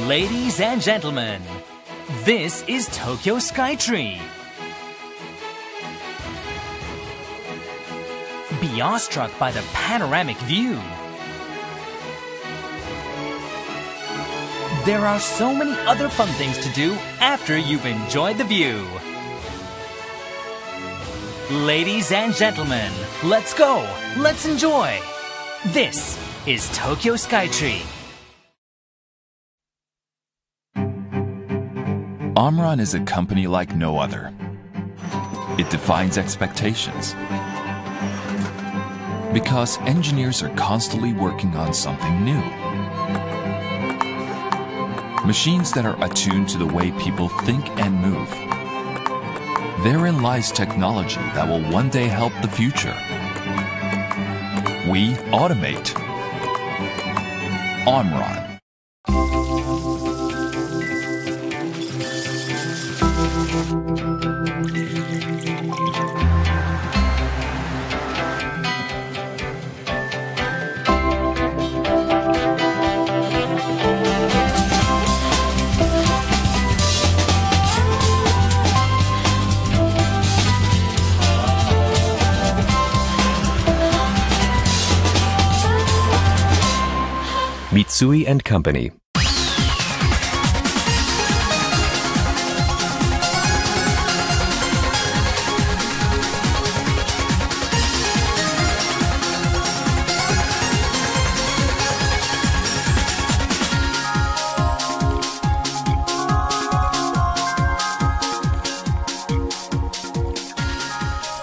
Ladies and gentlemen, this is Tokyo Skytree. Be awestruck by the panoramic view. There are so many other fun things to do after you've enjoyed the view. Ladies and gentlemen, let's go! Let's enjoy! This is Tokyo Skytree. Omron is a company like no other. It defines expectations. Because engineers are constantly working on something new. Machines that are attuned to the way people think and move. Therein lies technology that will one day help the future. We automate. Omron. Mitsui & Company.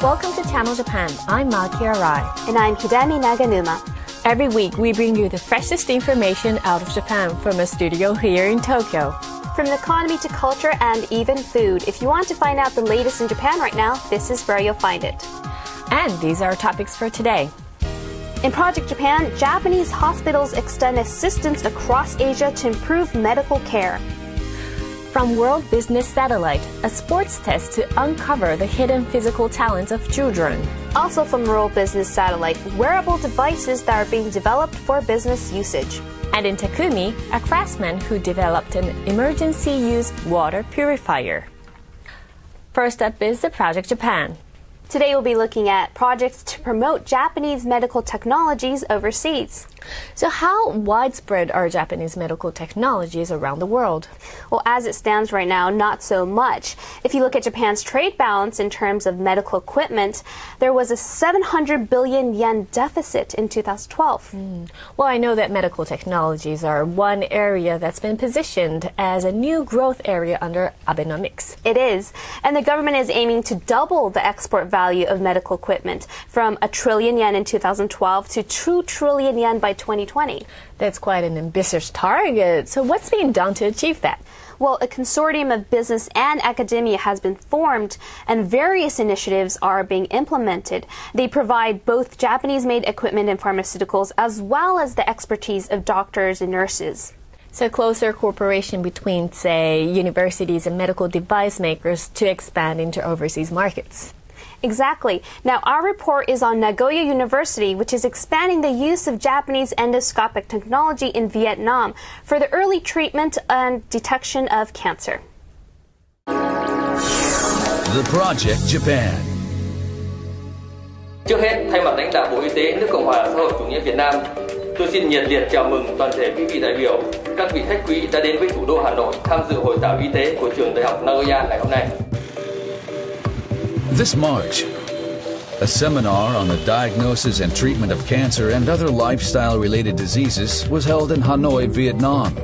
Welcome to Channel Japan. I'm Maki Arai. And I'm Hidemi Naganuma. Every week, we bring you the freshest information out of Japan from a studio here in Tokyo. From the economy to culture and even food. If you want to find out the latest in Japan right now, this is where you'll find it. And these are our topics for today. In Project Japan, Japanese hospitals extend assistance across Asia to improve medical care. From World Business Satellite, a sports test to uncover the hidden physical talents of children. Also from World Business Satellite, wearable devices that are being developed for business usage. And in Takumi, a craftsman who developed an emergency use water purifier. First up is the Project Japan. Today we'll be looking at projects to promote Japanese medical technologies overseas. So how widespread are Japanese medical technologies around the world? Well, as it stands right now, not so much. If you look at Japan's trade balance in terms of medical equipment, there was a 700 billion yen deficit in 2012. Well, I know that medical technologies are one area that's been positioned as a new growth area under Abenomics. It is. And the government is aiming to double the export value of medical equipment from 1 trillion yen in 2012 to 2 trillion yen by 2020. That's quite an ambitious target. So what's being done to achieve that? Well, a consortium of business and academia has been formed and various initiatives are being implemented. They provide both Japanese-made equipment and pharmaceuticals as well as the expertise of doctors and nurses. So closer cooperation between, say, universities and medical device makers to expand into overseas markets. Exactly. Now, our report is on Nagoya University, which is expanding the use of Japanese endoscopic technology in Vietnam for the early treatment and detection of cancer. The Project Japan. Trước hết, thay mặt lãnh đạo Bộ Y tế nước Cộng hòa xã hội chủ nghĩa Việt Nam, tôi xin nhiệt liệt chào mừng toàn thể quý vị đại biểu, các vị khách quý đã đến với thủ đô Hà Nội tham dự hội thảo y tế của trường Đại học Nagoya ngày hôm nay. This March, a seminar on the diagnosis and treatment of cancer and other lifestyle-related diseases was held in Hanoi, Vietnam,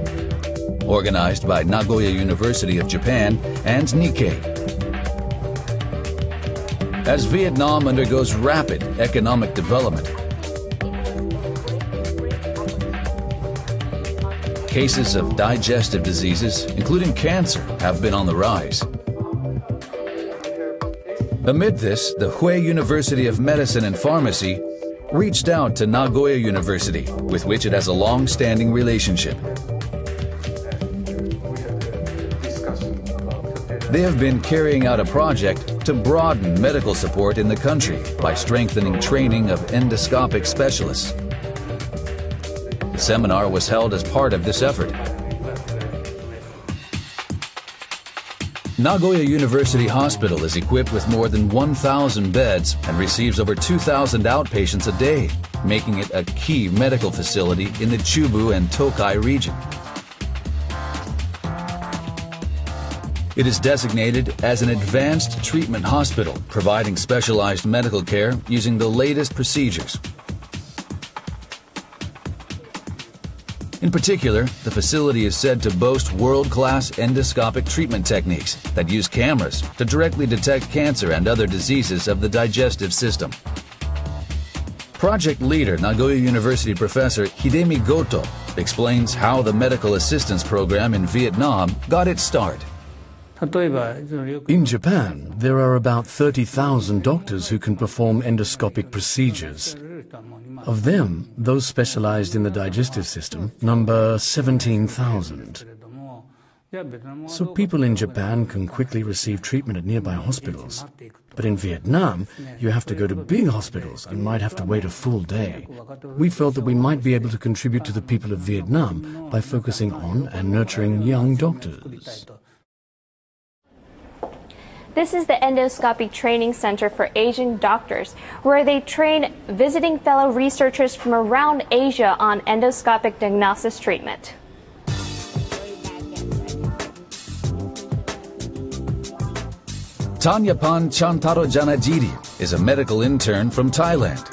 organized by Nagoya University of Japan and Nikkei. As Vietnam undergoes rapid economic development, cases of digestive diseases, including cancer, have been on the rise. Amid this, the Hue University of Medicine and Pharmacy reached out to Nagoya University, with which it has a long-standing relationship. They have been carrying out a project to broaden medical support in the country by strengthening training of endoscopic specialists. The seminar was held as part of this effort. Nagoya University Hospital is equipped with more than 1,000 beds and receives over 2,000 outpatients a day, making it a key medical facility in the Chubu and Tokai region. It is designated as an advanced treatment hospital, providing specialized medical care using the latest procedures. In particular, the facility is said to boast world-class endoscopic treatment techniques that use cameras to directly detect cancer and other diseases of the digestive system. Project leader, Nagoya University professor Hidemi Goto, explains how the medical assistance program in Vietnam got its start. In Japan, there are about 30,000 doctors who can perform endoscopic procedures. Of them, those specialized in the digestive system number 17,000. So people in Japan can quickly receive treatment at nearby hospitals. But in Vietnam, you have to go to big hospitals and might have to wait a full day. We felt that we might be able to contribute to the people of Vietnam by focusing on and nurturing young doctors. This is the Endoscopic Training Center for Asian Doctors, where they train visiting fellow researchers from around Asia on endoscopic diagnosis treatment. Tanyapan Chantaro Janajiri is a medical intern from Thailand.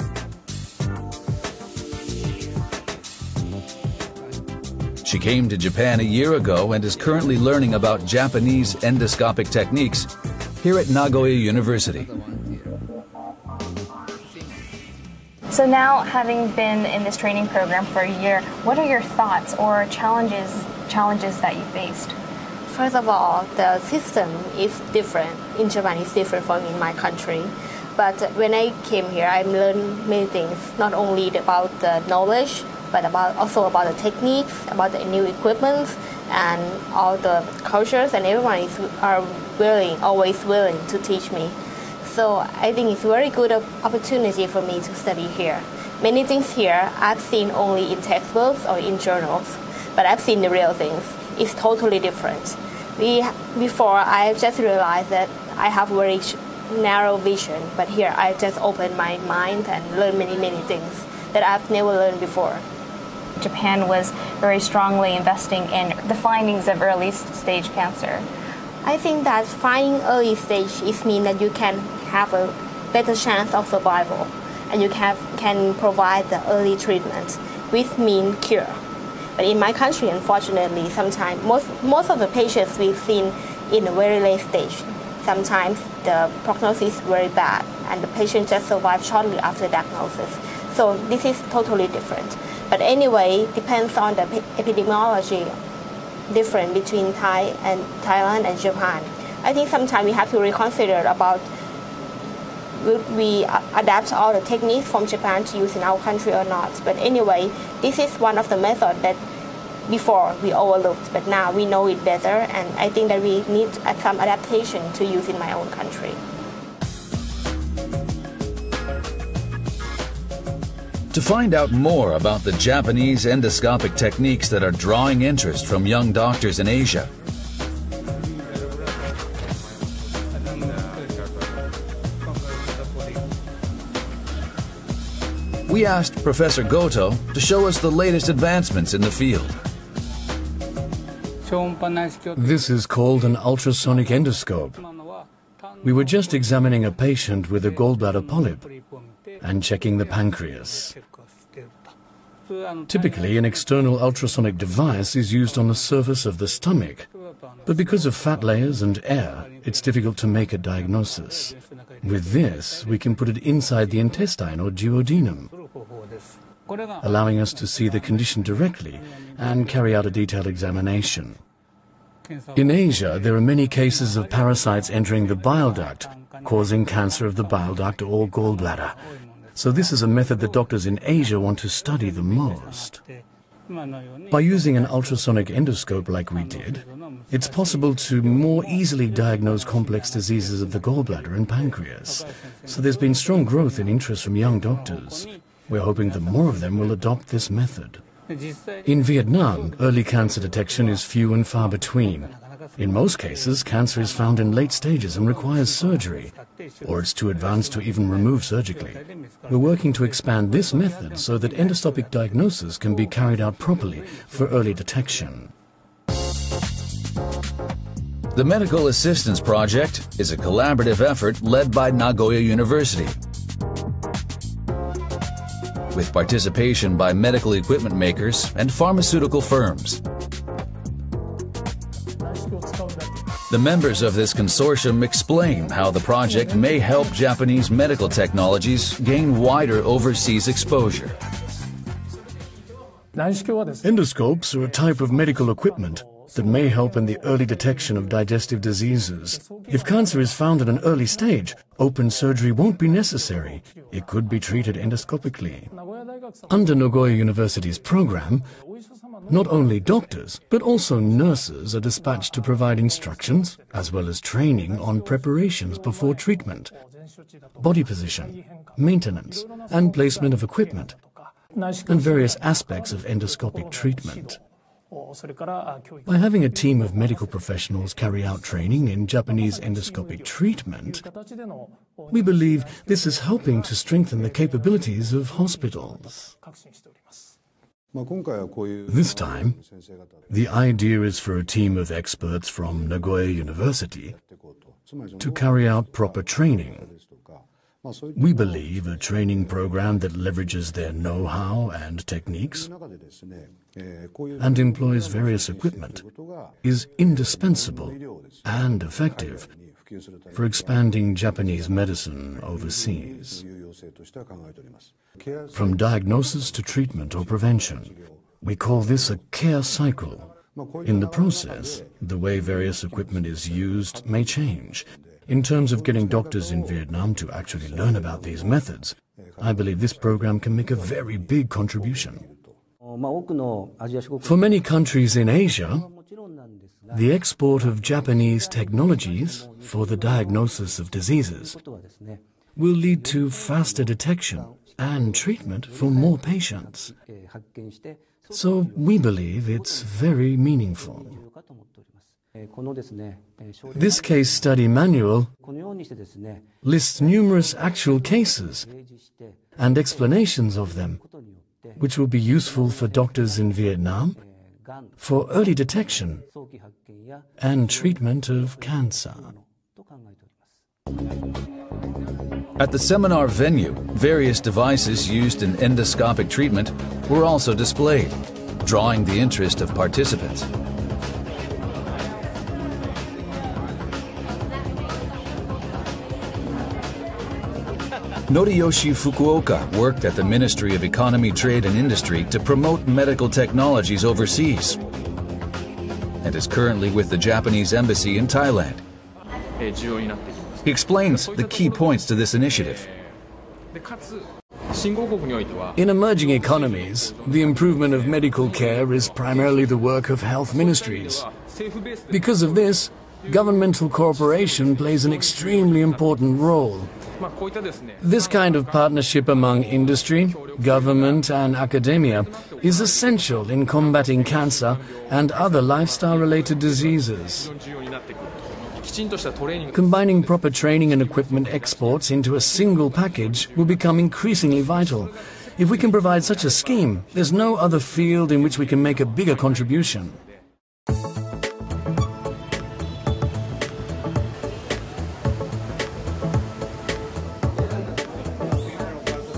She came to Japan a year ago and is currently learning about Japanese endoscopic techniques here at Nagoya University. So now, having been in this training program for a year, what are your thoughts or challenges that you faced? First of all, the system is different. In Japan, it's different from in my country. But when I came here, I learned many things, not only about the knowledge, but also about the techniques, about the new equipment, and all the cultures, and everyone are always willing to teach me. So I think it's a very good opportunity for me to study here. Many things here I've seen only in textbooks or in journals, but I've seen the real things. It's totally different. Before, I just realized that I have very narrow vision, but here I just opened my mind and learned many things that I've never learned before. Japan was very strongly investing in the findings of early stage cancer. I think that finding early stage means that you can have a better chance of survival, and you can provide the early treatment, which means cure. But in my country, unfortunately, sometimes most of the patients we've seen in a very late stage. Sometimes the prognosis is very bad, and the patient just survives shortly after diagnosis. So this is totally different. But anyway, depends on the epidemiology difference between Thailand and Japan. I think sometimes we have to reconsider about will we adapt all the techniques from Japan to use in our country or not. But anyway, this is one of the methods that before we overlooked, but now we know it better, and I think that we need some adaptation to use in my own country. To find out more about the Japanese endoscopic techniques that are drawing interest from young doctors in Asia, we asked Professor Goto to show us the latest advancements in the field. This is called an ultrasonic endoscope. We were just examining a patient with a gallbladder polyp and checking the pancreas. Typically, an external ultrasonic device is used on the surface of the stomach, but because of fat layers and air, it's difficult to make a diagnosis. With this, we can put it inside the intestine or duodenum, allowing us to see the condition directly and carry out a detailed examination. In Asia, there are many cases of parasites entering the bile duct, causing cancer of the bile duct or gallbladder. So this is a method that doctors in Asia want to study the most. By using an ultrasonic endoscope like we did, it's possible to more easily diagnose complex diseases of the gallbladder and pancreas. So there's been strong growth in interest from young doctors. We're hoping that more of them will adopt this method. In Vietnam, early cancer detection is few and far between. In most cases, cancer is found in late stages and requires surgery, or it's too advanced to even remove surgically. We're working to expand this method so that endoscopic diagnosis can be carried out properly for early detection. The Medical Assistance Project is a collaborative effort led by Nagoya University, with participation by medical equipment makers and pharmaceutical firms. The members of this consortium explain how the project may help Japanese medical technologies gain wider overseas exposure. Endoscopes are a type of medical equipment that may help in the early detection of digestive diseases. If cancer is found at an early stage, open surgery won't be necessary. It could be treated endoscopically. Under Nagoya University's program, not only doctors, but also nurses are dispatched to provide instructions, as well as training on preparations before treatment, body position, maintenance, and placement of equipment, and various aspects of endoscopic treatment. By having a team of medical professionals carry out training in Japanese endoscopic treatment, we believe this is helping to strengthen the capabilities of hospitals. This time, the idea is for a team of experts from Nagoya University to carry out proper training. We believe a training program that leverages their know-how and techniques and employs various equipment is indispensable and effective for expanding Japanese medicine overseas. From diagnosis to treatment or prevention, we call this a care cycle. In the process, the way various equipment is used may change. In terms of getting doctors in Vietnam to actually learn about these methods, I believe this program can make a very big contribution. For many countries in Asia, the export of Japanese technologies for the diagnosis of diseases will lead to faster detection and treatment for more patients. So we believe it's very meaningful. This case study manual lists numerous actual cases and explanations of them, which will be useful for doctors in Vietnam for early detection and treatment of cancer. At the seminar venue, various devices used in endoscopic treatment were also displayed, drawing the interest of participants. Noriyoshi Fukuoka worked at the Ministry of Economy, Trade and Industry to promote medical technologies overseas, and is currently with the Japanese Embassy in Thailand. He explains the key points to this initiative. In emerging economies, the improvement of medical care is primarily the work of health ministries. Because of this, governmental cooperation plays an extremely important role. This kind of partnership among industry, government and academia is essential in combating cancer and other lifestyle-related diseases. Combining proper training and equipment exports into a single package will become increasingly vital. If we can provide such a scheme, there's no other field in which we can make a bigger contribution.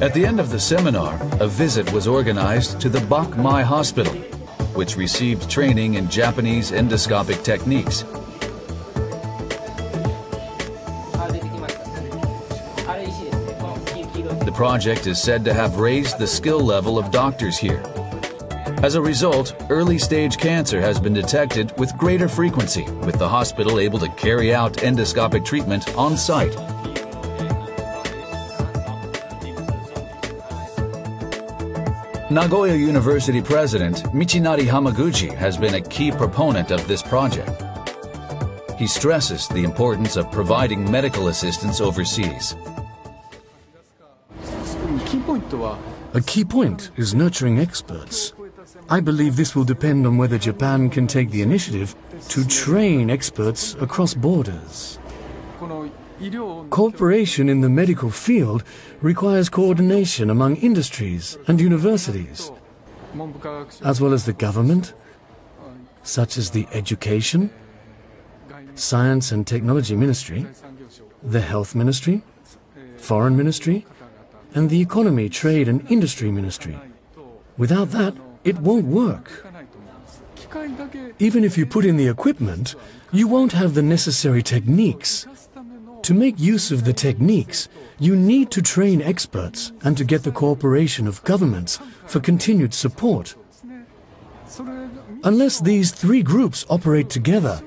At the end of the seminar, a visit was organized to the Bak Mai Hospital, which received training in Japanese endoscopic techniques. The project is said to have raised the skill level of doctors here. As a result, early-stage cancer has been detected with greater frequency, with the hospital able to carry out endoscopic treatment on site. Nagoya University President Michinari Hamaguchi has been a key proponent of this project. He stresses the importance of providing medical assistance overseas. A key point is nurturing experts. I believe this will depend on whether Japan can take the initiative to train experts across borders. Cooperation in the medical field requires coordination among industries and universities, as well as the government, such as the Education, Science and Technology Ministry, the Health Ministry, Foreign Ministry, and the Economy, Trade and Industry Ministry. Without that, it won't work. Even if you put in the equipment, you won't have the necessary techniques. To make use of the techniques, you need to train experts and to get the cooperation of governments for continued support. Unless these three groups operate together,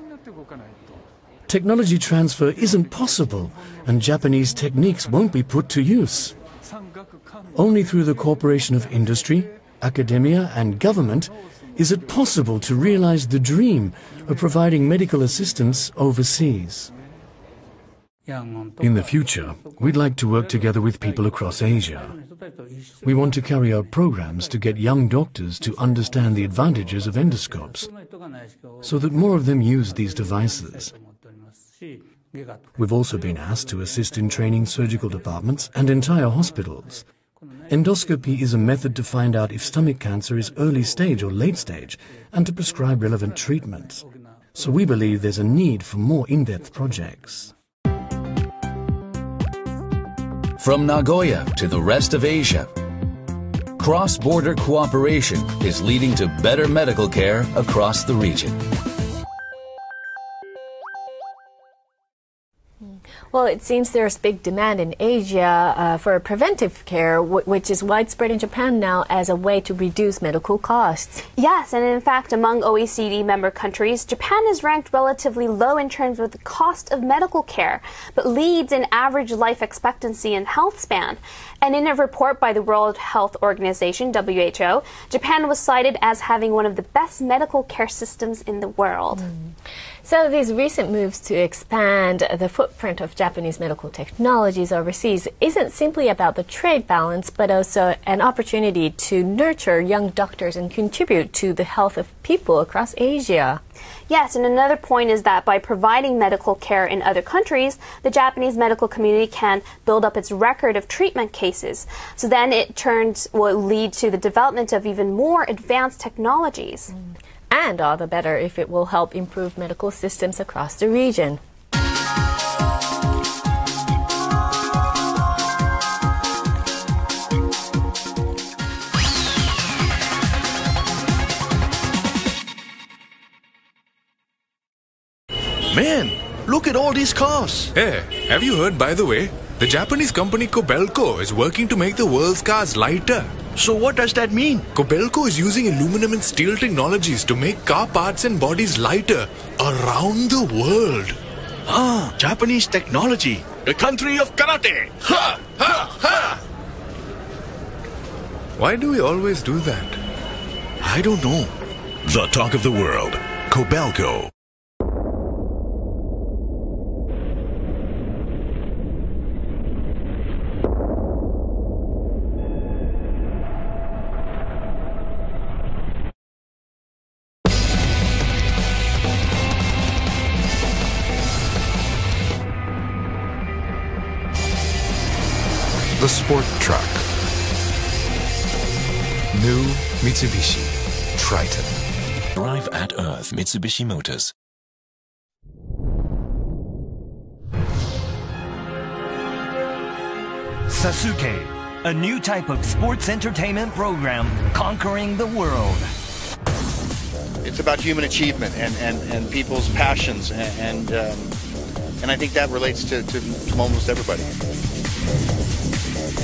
technology transfer isn't possible and Japanese techniques won't be put to use. Only through the cooperation of industry, academia and government is it possible to realize the dream of providing medical assistance overseas. In the future, we'd like to work together with people across Asia. We want to carry out programs to get young doctors to understand the advantages of endoscopes, so that more of them use these devices. We've also been asked to assist in training surgical departments and entire hospitals. Endoscopy is a method to find out if stomach cancer is early stage or late stage and to prescribe relevant treatments. So we believe there's a need for more in-depth projects. From Nagoya to the rest of Asia, cross-border cooperation is leading to better medical care across the region. Well, it seems there's big demand in Asia for preventive care, which is widespread in Japan now as a way to reduce medical costs. Yes, and in fact, among OECD member countries, Japan is ranked relatively low in terms of the cost of medical care, but leads in average life expectancy and health span. And in a report by the World Health Organization, WHO, Japan was cited as having one of the best medical care systems in the world. So these recent moves to expand the footprint of Japanese medical technologies overseas isn't simply about the trade balance, but also an opportunity to nurture young doctors and contribute to the health of people across Asia. Yes, and another point is that by providing medical care in other countries, the Japanese medical community can build up its record of treatment cases. So then it will lead to the development of even more advanced technologies. And all the better if it will help improve medical systems across the region. Man, look at all these cars. Hey, have you heard, by the way, the Japanese company Kobelco is working to make the world's cars lighter. So what does that mean? Kobelco is using aluminum and steel technologies to make car parts and bodies lighter around the world. Ah, Japanese technology. The country of karate. Ha! Ha! Ha! Why do we always do that? I don't know. The talk of the world. Kobelco. The sport truck. New Mitsubishi Triton. Drive at Earth Mitsubishi Motors. Sasuke, a new type of sports entertainment program conquering the world. It's about human achievement and people's passions, and I think that relates to almost everybody.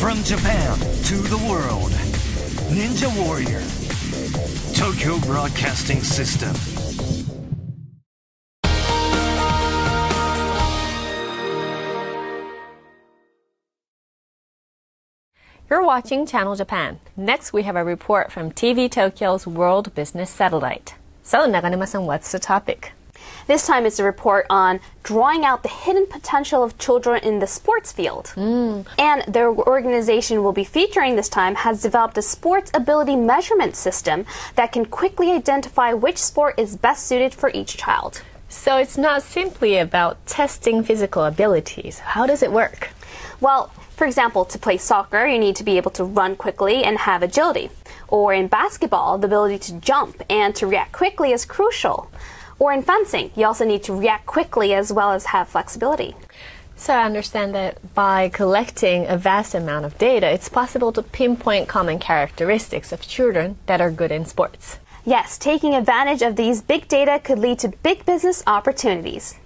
From Japan to the world, Ninja Warrior, Tokyo Broadcasting System. You're watching Channel Japan. Next, we have a report from TV Tokyo's World Business Satellite. So, Naganuma-san, what's the topic? This time it's a report on drawing out the hidden potential of children in the sports field. And the organization will be featuring this time has developed a sports ability measurement system that can quickly identify which sport is best suited for each child. So it's not simply about testing physical abilities. How does it work? Well, for example, to play soccer, you need to be able to run quickly and have agility. Or in basketball, the ability to jump and to react quickly is crucial. Or in fencing, you also need to react quickly as well as have flexibility. So I understand that by collecting a vast amount of data, it's possible to pinpoint common characteristics of children that are good in sports. Yes, taking advantage of these big data could lead to big business opportunities.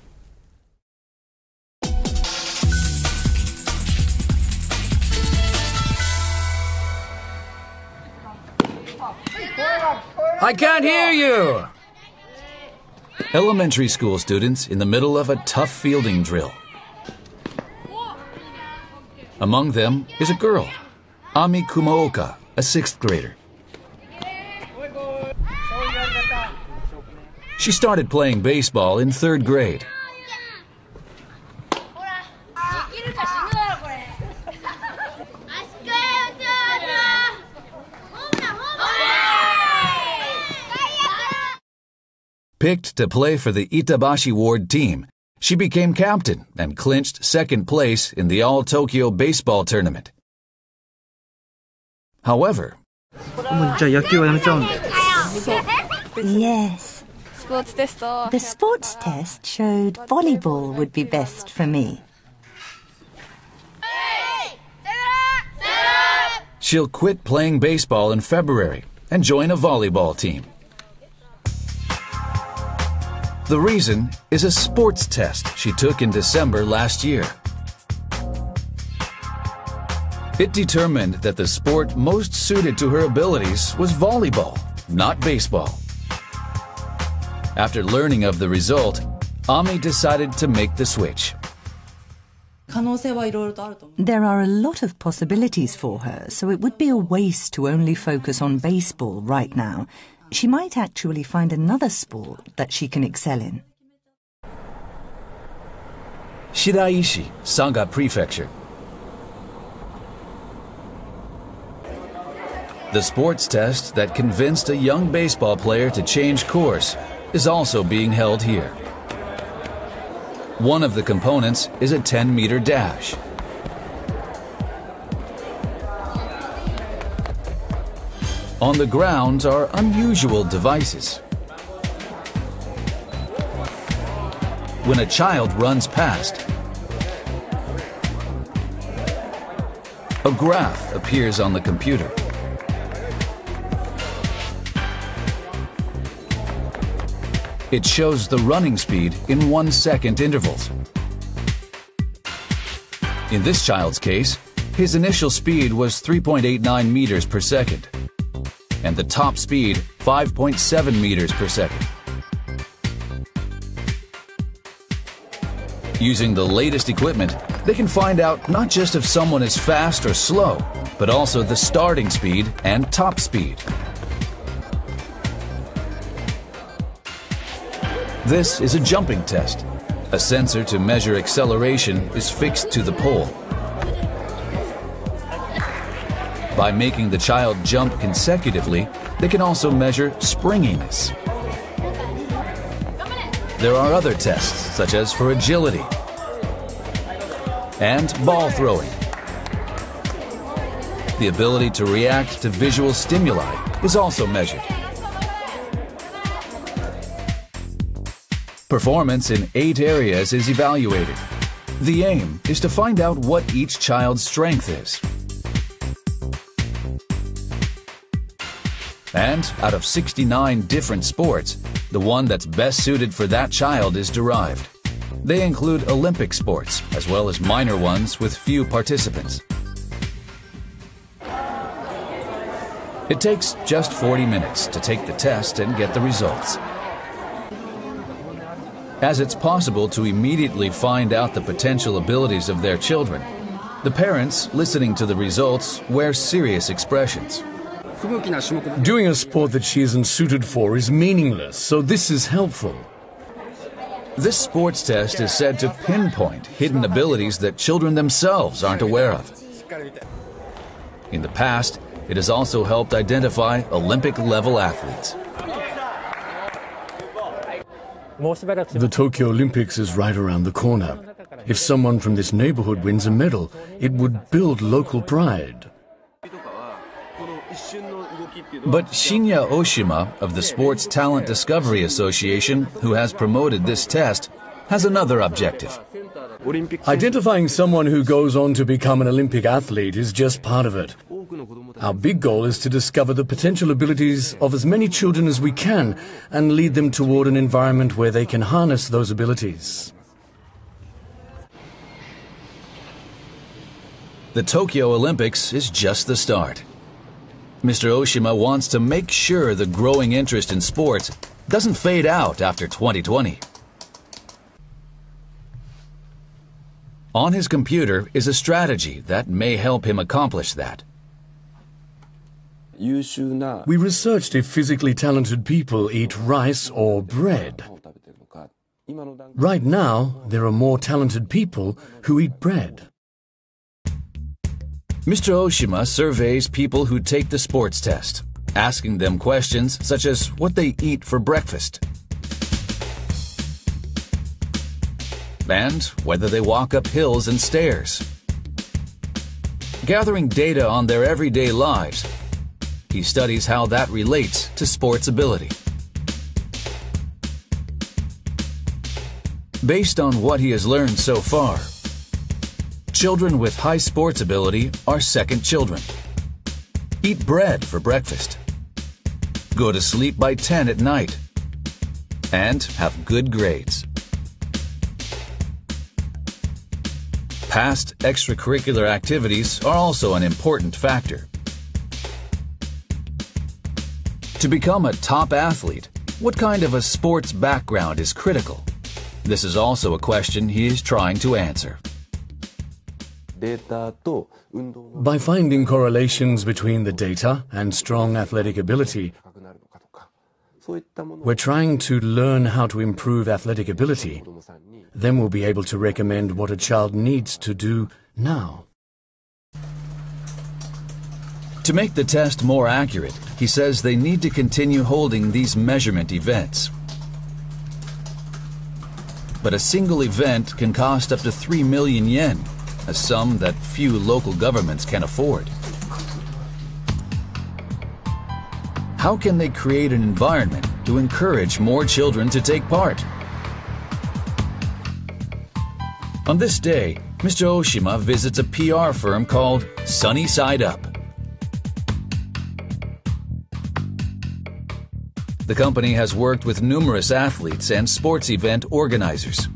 I can't hear you! Elementary school students in the middle of a tough fielding drill. Among them is a girl, Ami Kumaoka, a 6th grader. She started playing baseball in 3rd grade. Picked to play for the Itabashi Ward team, she became captain and clinched 2nd place in the All-Tokyo baseball tournament. However, Yes. The sports test showed volleyball would be best for me. she'll quit playing baseball in February and join a volleyball team. The reason is a sports test she took in December last year. It determined that the sport most suited to her abilities was volleyball, not baseball. After learning of the result, Ami decided to make the switch. There are a lot of possibilities for her, so it would be a waste to only focus on baseball right now. She might actually find another sport that she can excel in. Shiraishi, Sanga Prefecture. The sports test that convinced a young baseball player to change course is also being held here. One of the components is a 10-meter dash. On the ground are unusual devices. When a child runs past, a graph appears on the computer. It shows the running speed in 1-second intervals. In this child's case, his initial speed was 3.89 meters per second, and the top speed 5.7 meters per second. Using the latest equipment, they can find out not just if someone is fast or slow, but also the starting speed and top speed. This is a jumping test. A sensor to measure acceleration is fixed to the pole. By making the child jump consecutively, they can also measure springiness. There are other tests, such as for agility and ball throwing. The ability to react to visual stimuli is also measured. Performance in 8 areas is evaluated. The aim is to find out what each child's strength is. And out of 69 different sports, the one that's best suited for that child is derived. They include Olympic sports, as well as minor ones with few participants. It takes just 40 minutes to take the test and get the results. As it's possible to immediately find out the potential abilities of their children, the parents listening to the results wear serious expressions. Doing a sport that she isn't suited for is meaningless, so this is helpful. This sports test is said to pinpoint hidden abilities that children themselves aren't aware of. In the past, it has also helped identify Olympic-level athletes. The Tokyo Olympics is right around the corner. If someone from this neighborhood wins a medal, it would build local pride. But Shinya Oshima of the Sports Talent Discovery Association, who has promoted this test, has another objective. Identifying someone who goes on to become an Olympic athlete is just part of it. Our big goal is to discover the potential abilities of as many children as we can and lead them toward an environment where they can harness those abilities. The Tokyo Olympics is just the start. Mr. Oshima wants to make sure the growing interest in sports doesn't fade out after 2020. On his computer is a strategy that may help him accomplish that. We researched if physically talented people eat rice or bread. Right now, there are more talented people who eat bread. Mr. Oshima surveys people who take the sports test, asking them questions such as what they eat for breakfast and whether they walk up hills and stairs. Gathering data on their everyday lives, he studies how that relates to sports ability. Based on what he has learned so far, children with high sports ability are second children. Eat bread for breakfast. Go to sleep by 10 at night. And have good grades. Past extracurricular activities are also an important factor. To become a top athlete, what kind of a sports background is critical? This is also a question he is trying to answer. By finding correlations between the data and strong athletic ability, we're trying to learn how to improve athletic ability. Then we'll be able to recommend what a child needs to do now. To make the test more accurate, he says they need to continue holding these measurement events. But a single event can cost up to 3 million yen, a sum that few local governments can afford. How can they create an environment to encourage more children to take part? On this day, Mr. Oshima visits a PR firm called Sunny Side Up. The company has worked with numerous athletes and sports event organizers.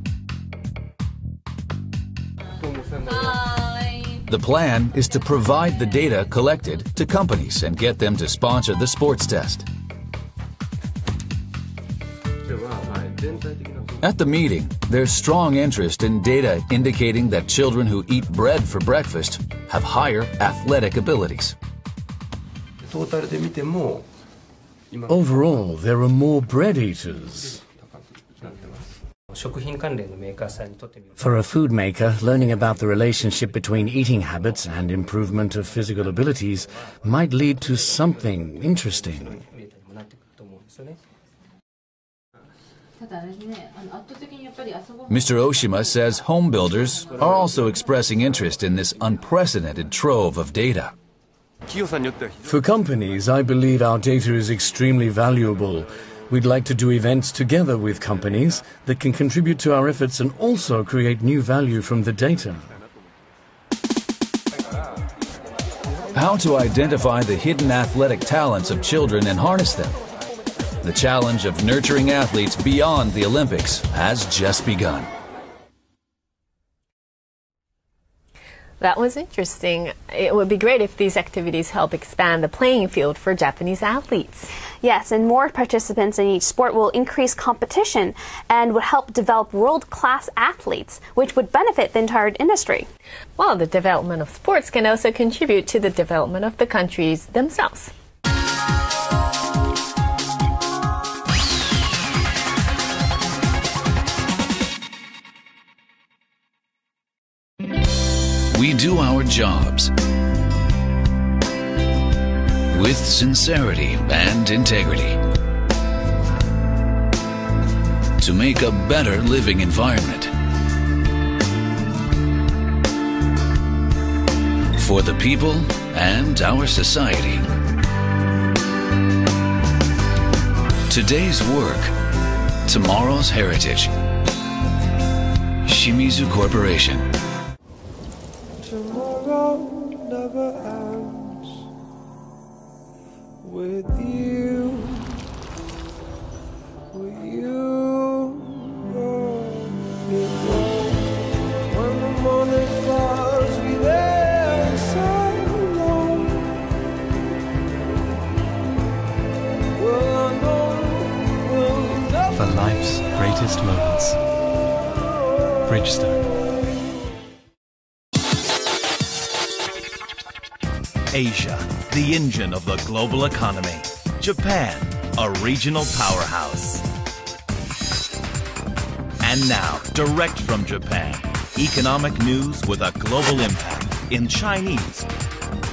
The plan is to provide the data collected to companies and get them to sponsor the sports test. At the meeting, there's strong interest in data indicating that children who eat bread for breakfast have higher athletic abilities. Overall, there are more bread eaters. For a food maker, learning about the relationship between eating habits and improvement of physical abilities might lead to something interesting. Mr. Oshima says home builders are also expressing interest in this unprecedented trove of data. For companies, I believe our data is extremely valuable. We'd like to do events together with companies that can contribute to our efforts and also create new value from the data. How to identify the hidden athletic talents of children and harness them? The challenge of nurturing athletes beyond the Olympics has just begun. That was interesting. It would be great if these activities help expand the playing field for Japanese athletes. Yes, and more participants in each sport will increase competition and would help develop world-class athletes, which would benefit the entire industry. Well, the development of sports can also contribute to the development of the countries themselves. We do our jobs with sincerity and integrity to make a better living environment for the people and our society. Today's work, tomorrow's heritage. Shimizu Corporation. Tomorrow never ends with you. With you. When the morning falls, we there so long. For life's greatest moments. Bridgestone. Asia, the engine of the global economy. Japan, a regional powerhouse. And now, direct from Japan, economic news with a global impact in Chinese,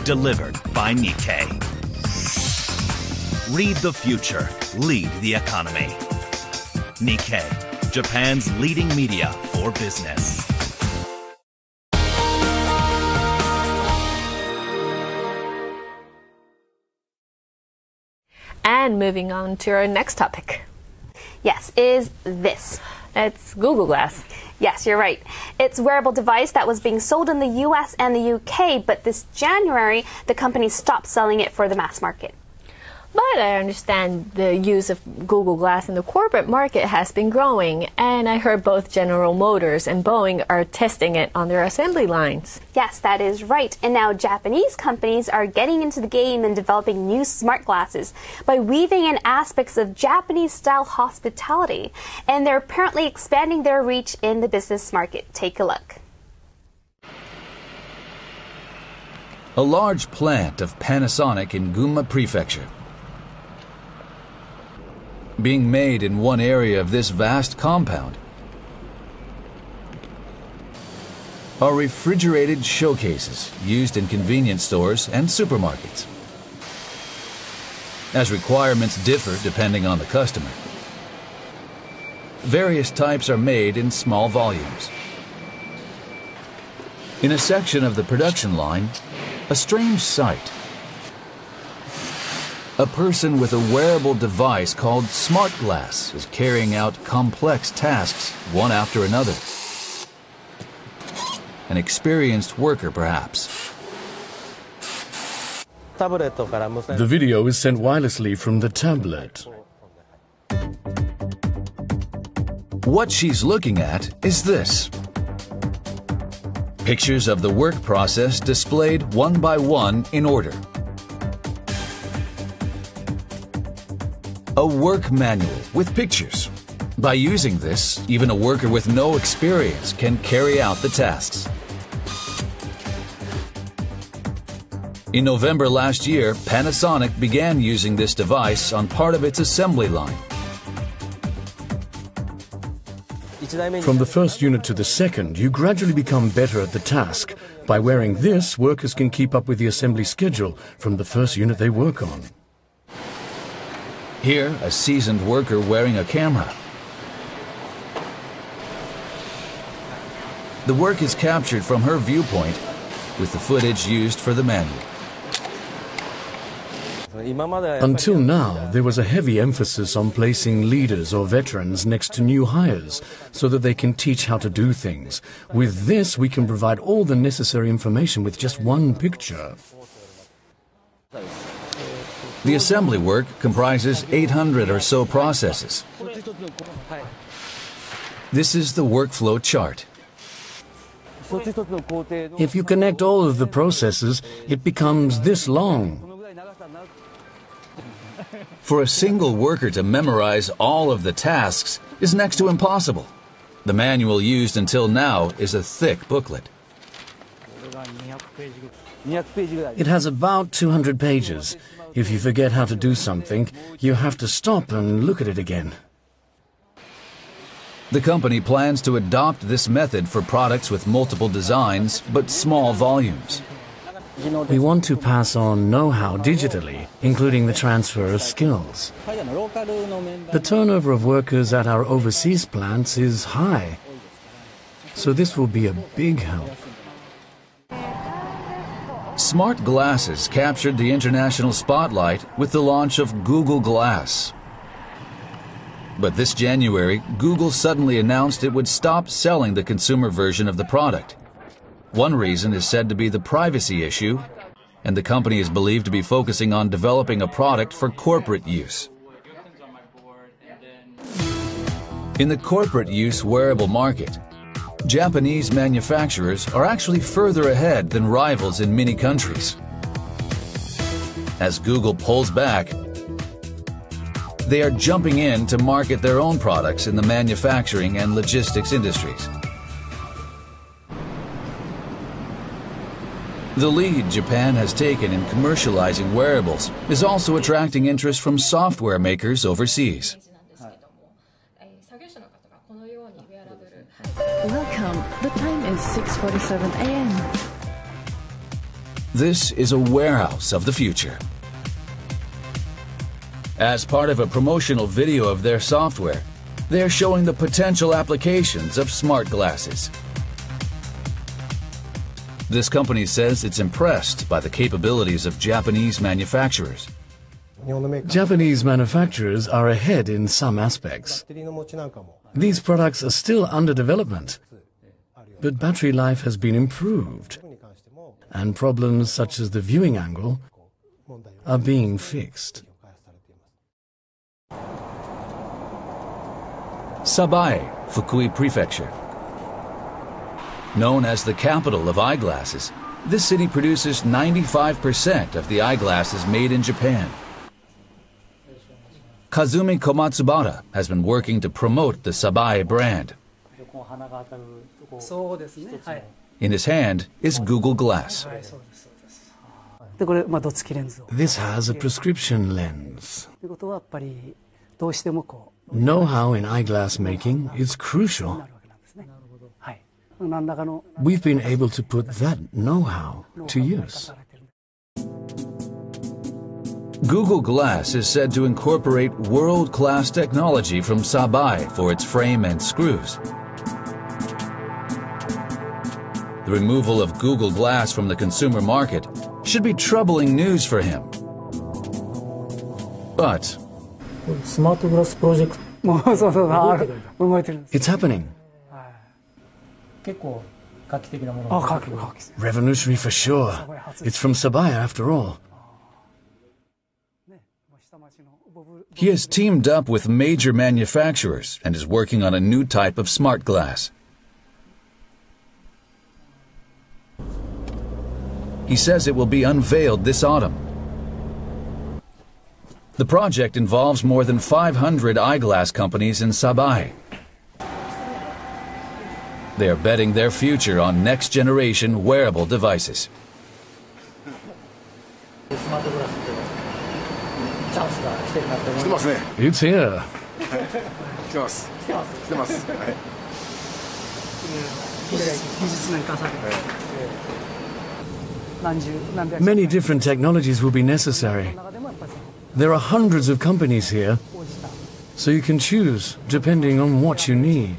delivered by Nikkei. Read the future, lead the economy. Nikkei, Japan's leading media for business. And moving on to our next topic. Yes, is this. It's Google Glass. Yes, you're right. It's a wearable device that was being sold in the US and the UK, but this January, the company stopped selling it for the mass market. But I understand the use of Google Glass in the corporate market has been growing, and I heard both General Motors and Boeing are testing it on their assembly lines. Yes, that is right. And now Japanese companies are getting into the game and developing new smart glasses by weaving in aspects of Japanese-style hospitality. And they're apparently expanding their reach in the business market. Take a look. A large plant of Panasonic in Gunma Prefecture. Being made in one area of this vast compound are refrigerated showcases used in convenience stores and supermarkets. As requirements differ depending on the customer, various types are made in small volumes. In a section of the production line, a strange sight. A person with a wearable device called Smart Glass is carrying out complex tasks one after another. An experienced worker, perhaps. The video is sent wirelessly from the tablet. What she's looking at is this. Pictures of the work process displayed one by one in order. A work manual with pictures. By using this, even a worker with no experience can carry out the tasks. In November last year, Panasonic began using this device on part of its assembly line. From the first unit to the second, you gradually become better at the task. By wearing this, workers can keep up with the assembly schedule from the first unit they work on. Here, a seasoned worker wearing a camera. The work is captured from her viewpoint with the footage used for the manual. Until now, there was a heavy emphasis on placing leaders or veterans next to new hires so that they can teach how to do things. With this, we can provide all the necessary information with just one picture. The assembly work comprises 800 or so processes. This is the workflow chart. If you connect all of the processes, it becomes this long. For a single worker to memorize all of the tasks is next to impossible. The manual used until now is a thick booklet. It has about 200 pages. If you forget how to do something, you have to stop and look at it again. The company plans to adopt this method for products with multiple designs but small volumes. We want to pass on know-how digitally, including the transfer of skills. The turnover of workers at our overseas plants is high, so this will be a big help. Smart glasses captured the international spotlight with the launch of Google Glass. But this January, Google suddenly announced it would stop selling the consumer version of the product. One reason is said to be the privacy issue, and the company is believed to be focusing on developing a product for corporate use. In the corporate use wearable market, Japanese manufacturers are actually further ahead than rivals in many countries. As Google pulls back, they are jumping in to market their own products in the manufacturing and logistics industries. The lead Japan has taken in commercializing wearables is also attracting interest from software makers overseas. Welcome. The time is 6:47 a.m. This is a warehouse of the future. As part of a promotional video of their software, they are showing the potential applications of smart glasses. This company says it's impressed by the capabilities of Japanese manufacturers. Japanese manufacturers are ahead in some aspects. These products are still under development, but battery life has been improved, and problems such as the viewing angle are being fixed. Sabae, Fukui Prefecture. Known as the capital of eyeglasses, this city produces 95% of the eyeglasses made in Japan. Kazumi Komatsubara has been working to promote the Sabae brand. In his hand is Google Glass. This has a prescription lens. Know-how in eyeglass making is crucial. We've been able to put that know-how to use. Google Glass is said to incorporate world-class technology from Sabae for its frame and screws. The removal of Google Glass from the consumer market should be troubling news for him. But Smart glass project. it's happening. Revolutionary for sure. It's from Sabae after all. he has teamed up with major manufacturers and is working on a new type of smart glass. He says it will be unveiled this autumn. The project involves more than 500 eyeglass companies in Sabae. They are betting their future on next-generation wearable devices. It's here. Many different technologies will be necessary. There are hundreds of companies here, so you can choose depending on what you need.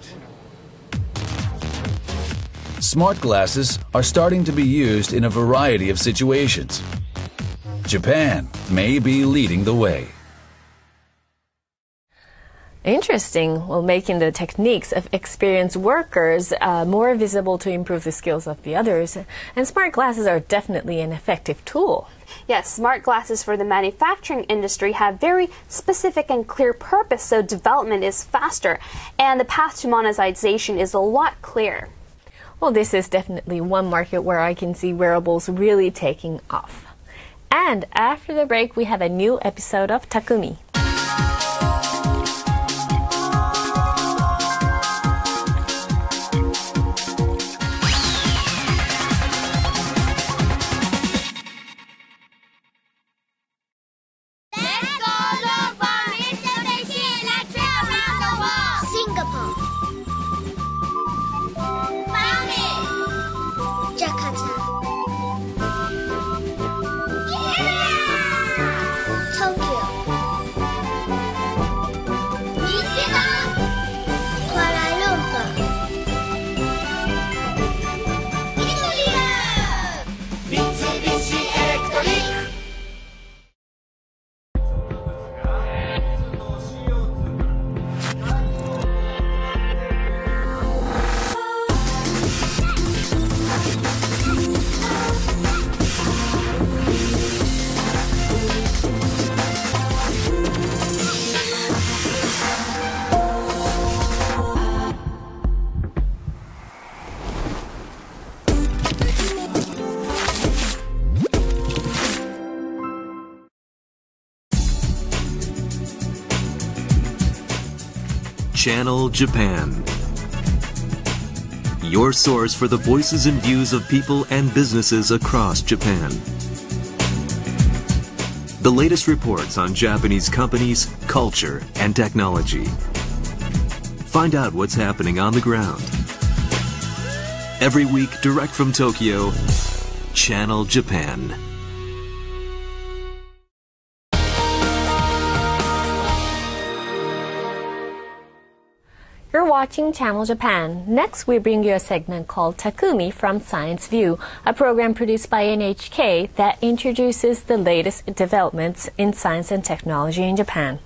Smart glasses are starting to be used in a variety of situations. Japan may be leading the way. Interesting. Well, making the techniques of experienced workers more visible to improve the skills of the others. And smart glasses are definitely an effective tool. Yes, smart glasses for the manufacturing industry have very specific and clear purpose, so development is faster, and the path to monetization is a lot clearer. Well, this is definitely one market where I can see wearables really taking off. And after the break, we have a new episode of Takumi. Channel Japan. Your source for the voices and views of people and businesses across Japan. The latest reports on Japanese companies, culture, and technology. Find out what's happening on the ground. Every week, direct from Tokyo, Channel Japan. You're watching Channel Japan. Next, we bring you a segment called Takumi from Science View, a program produced by NHK that introduces the latest developments in science and technology in Japan.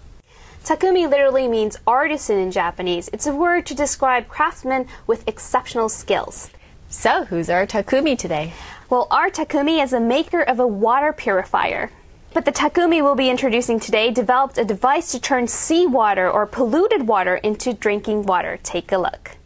Takumi literally means artisan in Japanese. It's a word to describe craftsmen with exceptional skills. So, who's our Takumi today? Well, our Takumi is a maker of a water purifier. But the Takumi we'll be introducing today developed a device to turn seawater or polluted water into drinking water. Take a look.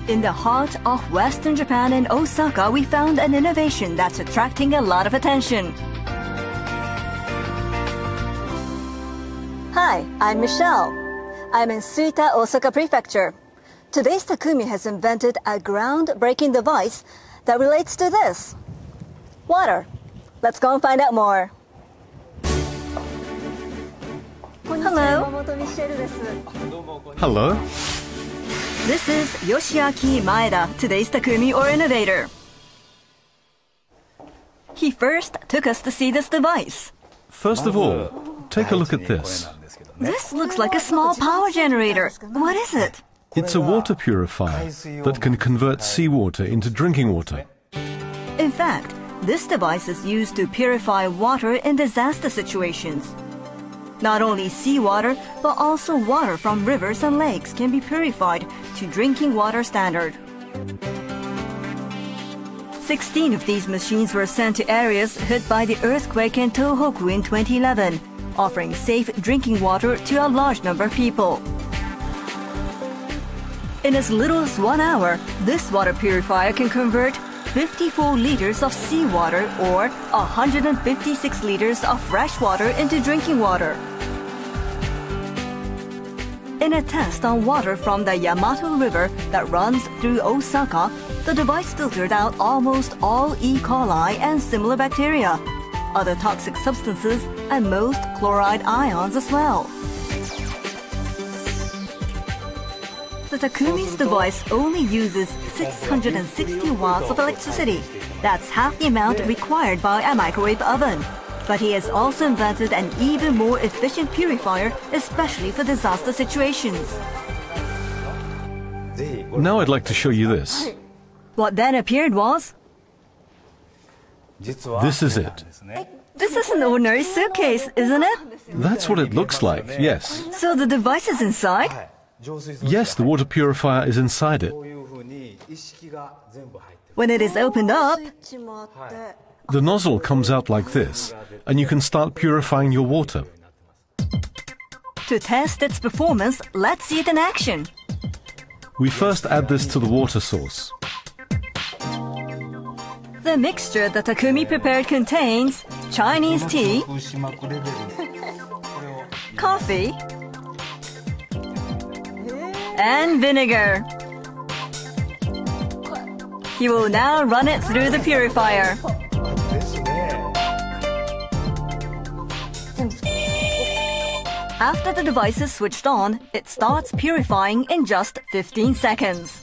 In the heart of Western Japan in Osaka, we found an innovation that's attracting a lot of attention. Hi, I'm Michelle. I'm in Suita, Osaka Prefecture. Today's Takumi has invented a groundbreaking device that relates to this. Water. Let's go and find out more. Hello. Hello. This is Yoshiaki Maeda, today's Takumi or innovator. He first took us to see this device. First of all, take a look at this. This looks like a small power generator. What is it? It's a water purifier that can convert seawater into drinking water. In fact, this device is used to purify water in disaster situations. Not only seawater, but also water from rivers and lakes can be purified to drinking water standard. 16 of these machines were sent to areas hit by the earthquake in Tohoku in 2011, offering safe drinking water to a large number of people. In as little as 1 hour, this water purifier can convert 54 liters of seawater or 156 liters of fresh water into drinking water. In a test on water from the Yamato River that runs through Osaka, the device filtered out almost all E. coli and similar bacteria, other toxic substances, and most chloride ions as well. The Takumi's device only uses 660 watts of electricity. That's half the amount required by a microwave oven. But he has also invented an even more efficient purifier, especially for disaster situations. Now I'd like to show you this. What then appeared was... This is it. This is an ordinary suitcase, isn't it? That's what it looks like, yes. So the device is inside? Yes, the water purifier is inside it. When it is opened up, the nozzle comes out like this, and you can start purifying your water. To test its performance, let's see it in action. We first add this to the water source. The mixture that Takumi prepared contains Chinese tea, coffee, and vinegar. He will now run it through the purifier. After the device is switched on, it starts purifying in just 15 seconds.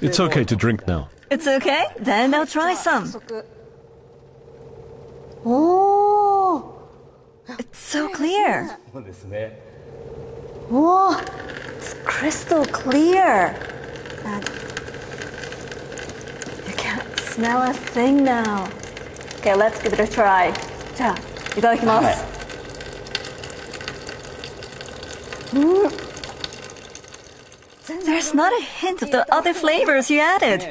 It's okay to drink now. It's okay? Then I'll try some. Oh, it's so clear. Whoa, it's crystal clear. And you can't smell a thing now. Okay, let's give it a try. 자, itadakimasu. There's not a hint of the other flavors you added.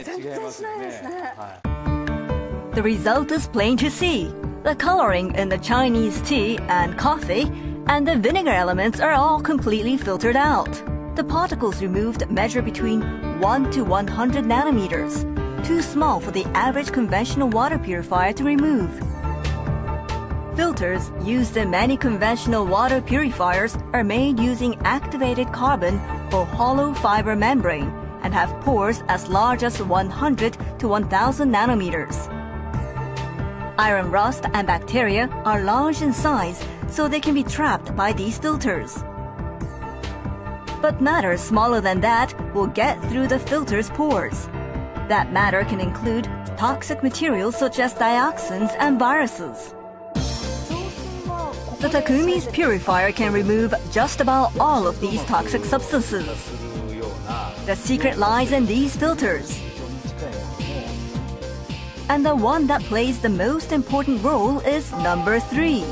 The result is plain to see. The coloring in the Chinese tea and coffee and the vinegar elements are all completely filtered out. The particles removed measure between 1 to 100 nanometers, too small for the average conventional water purifier to remove. Filters used in many conventional water purifiers are made using activated carbon or hollow fiber membrane and have pores as large as 100 to 1000 nanometers. Iron rust and bacteria are large in size, so they can be trapped by these filters. But matter smaller than that will get through the filter's pores. That matter can include toxic materials such as dioxins and viruses. The Takumi's purifier can remove just about all of these toxic substances. The secret lies in these filters. And the one that plays the most important role is number 3.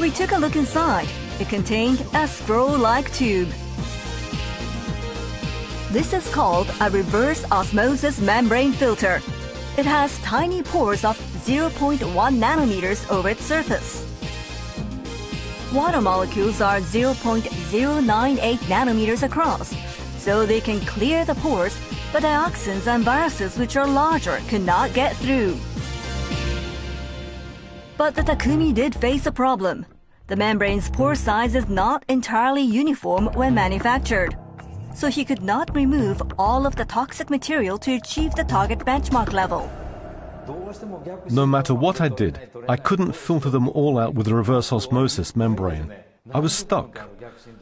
We took a look inside. It contained a scroll-like tube. This is called a reverse osmosis membrane filter. It has tiny pores of 0.1 nanometers over its surface. Water molecules are 0.098 nanometers across, so they can clear the pores, but dioxins and viruses which are larger cannot get through. But the Takumi did face a problem. The membrane's pore size is not entirely uniform when manufactured, so he could not remove all of the toxic material to achieve the target benchmark level. No matter what I did, I couldn't filter them all out with the reverse osmosis membrane. I was stuck.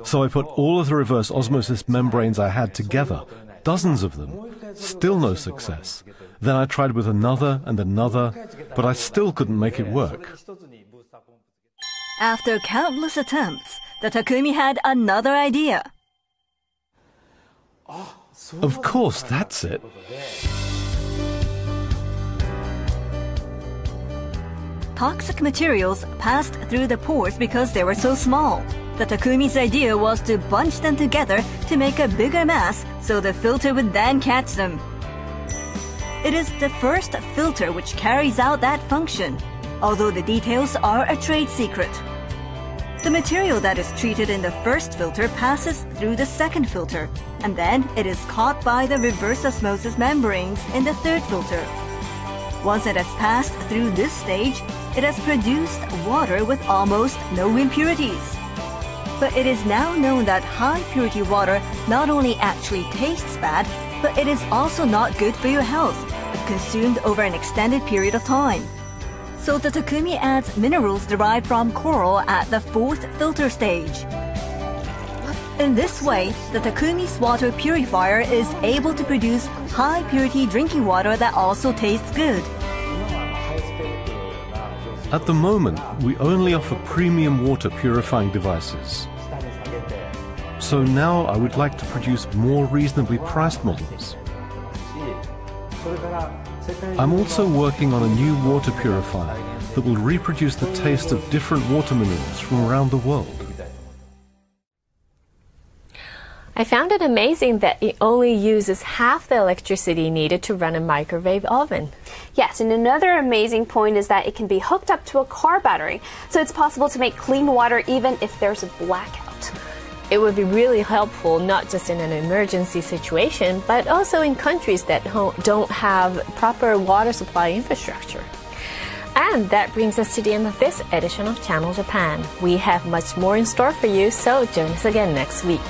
So I put all of the reverse osmosis membranes I had together, dozens of them. Still no success. Then I tried with another and another, but I still couldn't make it work. After countless attempts, the Takumi had another idea. Of course, that's it. Toxic materials passed through the pores because they were so small. The Takumi's idea was to bunch them together to make a bigger mass so the filter would then catch them. It is the first filter which carries out that function, although the details are a trade secret. The material that is treated in the first filter passes through the second filter, and then it is caught by the reverse osmosis membranes in the third filter. Once it has passed through this stage, it has produced water with almost no impurities. But it is now known that high-purity water not only actually tastes bad, but it is also not good for your health if consumed over an extended period of time. So the Takumi adds minerals derived from coral at the fourth filter stage. In this way, the Takumi's water purifier is able to produce high-purity drinking water that also tastes good. At the moment, we only offer premium water purifying devices. So now I would like to produce more reasonably priced models. I'm also working on a new water purifier that will reproduce the taste of different water minerals from around the world. I found it amazing that it only uses half the electricity needed to run a microwave oven. Yes, and another amazing point is that it can be hooked up to a car battery, so it's possible to make clean water even if there's a blackout. It would be really helpful not just in an emergency situation, but also in countries that don't have proper water supply infrastructure. And that brings us to the end of this edition of Channel Japan. We have much more in store for you, so join us again next week.